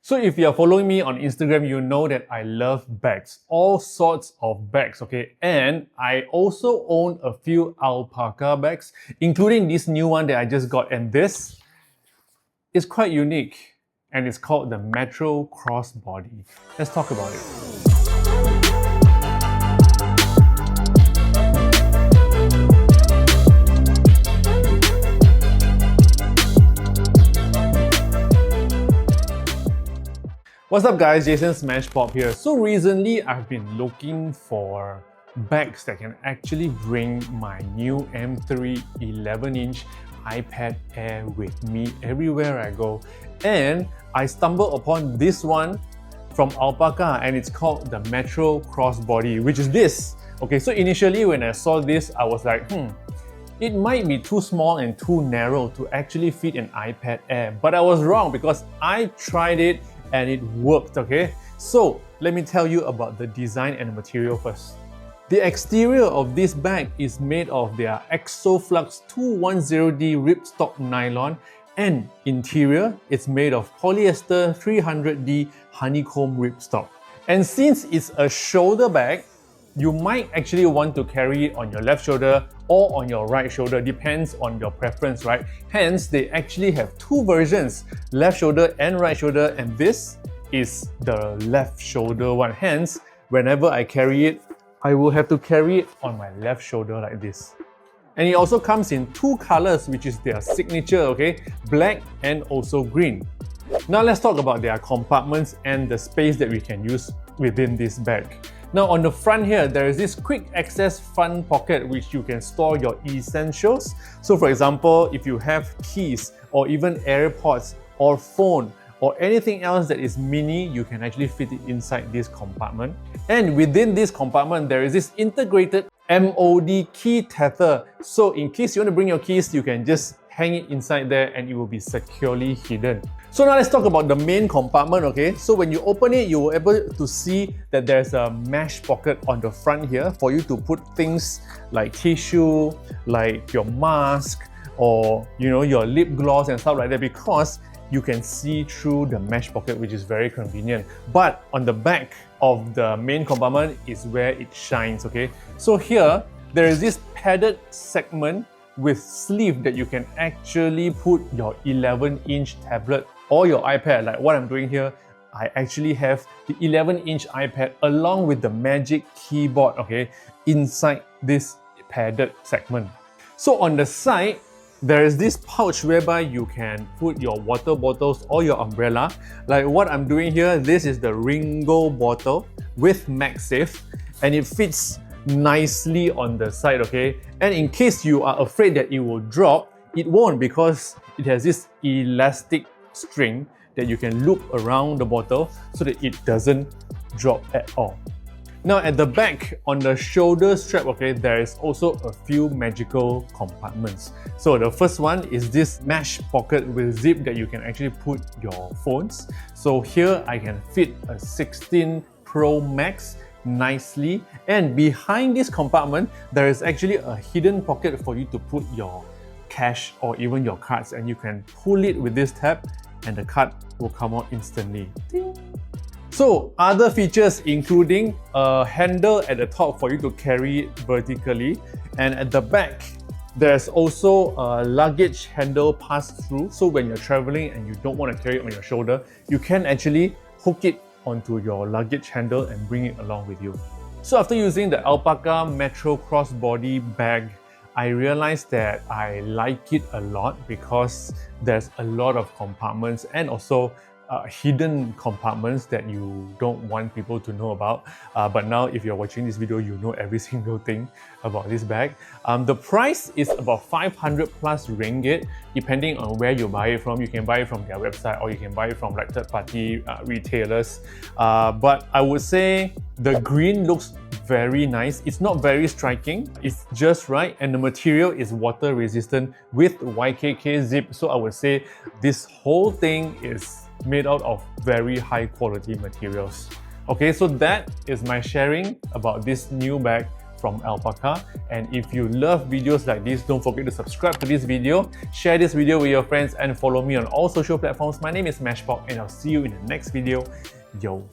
So if you're following me on Instagram, you know that I love bags, all sorts of bags, okay? And I also own a few alpaca bags, including this new one that I just got. And this is quite unique, and it's called the Metro Crossbody. Let's talk about it. What's up guys, Jason Smashpop here. So recently I've been looking for bags that can actually bring my new M3 11-inch iPad Air with me everywhere I go. And I stumbled upon this one from Alpaca, and it's called the Metro Crossbody, which is this. Okay, so initially when I saw this, I was like, it might be too small and too narrow to actually fit an iPad Air. But I was wrong because I tried it and it worked, okay? So let me tell you about the design and the material first. The exterior of this bag is made of their ExoFlux 210D ripstop nylon, and interior it's made of polyester 300D honeycomb ripstop. And since it's a shoulder bag, you might actually want to carry it on your left shoulder or on your right shoulder, depends on your preference, right? Hence, they actually have two versions, left shoulder and right shoulder, and this is the left shoulder one. Hence, whenever I carry it, I will have to carry it on my left shoulder like this. And it also comes in two colors, which is their signature, okay? Black and also green. Now let's talk about their compartments and the space that we can use within this bag. Now on the front here, there is this quick access front pocket which you can store your essentials. So for example, if you have keys or even AirPods or phone or anything else that is mini, you can actually fit it inside this compartment. And within this compartment, there is this integrated MOD key tether. So in case you want to bring your keys, you can just hang it inside there and it will be securely hidden. So now let's talk about the main compartment, okay? So when you open it, you will be able to see that there's a mesh pocket on the front here for you to put things like tissue, like your mask, or your lip gloss and stuff like that, because you can see through the mesh pocket, which is very convenient. But on the back of the main compartment is where it shines, okay? So here, there is this padded segment with sleeve that you can actually put your 11-inch tablet or your iPad. Like what I'm doing here, I actually have the 11-inch iPad along with the Magic Keyboard, okay, inside this padded segment. So on the side, there is this pouch whereby you can put your water bottles or your umbrella. Like what I'm doing here, this is the Ringo bottle with MagSafe, and it fits nicely on the side, okay? And in case you are afraid that it will drop, it won't, because it has this elastic string that you can loop around the bottle so that it doesn't drop at all. Now at the back, on the shoulder strap, okay, there is also a few magical compartments. So the first one is this mesh pocket with zip that you can actually put your phones. So here I can fit a 16 Pro Max nicely, and behind this compartment there is actually a hidden pocket for you to put your cash or even your cards, and you can pull it with this tab and the card will come out instantly. Ding. So other features including a handle at the top for you to carry it vertically, and at the back there's also a luggage handle pass-through. So when you're traveling and you don't want to carry it on your shoulder, you can actually hook it onto your luggage handle and bring it along with you. So after using the Alpaca Metro Crossbody bag, I realized that I like it a lot because there's a lot of compartments and also hidden compartments that you don't want people to know about. But now if you're watching this video, you know every single thing about this bag. The price is about 500 plus ringgit, depending on where you buy it from. You can buy it from their website or you can buy it from like third-party retailers. But I would say the green looks very nice. It's not very striking, it's just right, and the material is water resistant with YKK zip. So I would say this whole thing is made out of very high quality materials. Okay, so that is my sharing about this new bag from ALPAKA. And if you love videos like this, don't forget to subscribe to this video, share this video with your friends, and follow me on all social platforms. My name is smashpop, and I'll see you in the next video. Yo!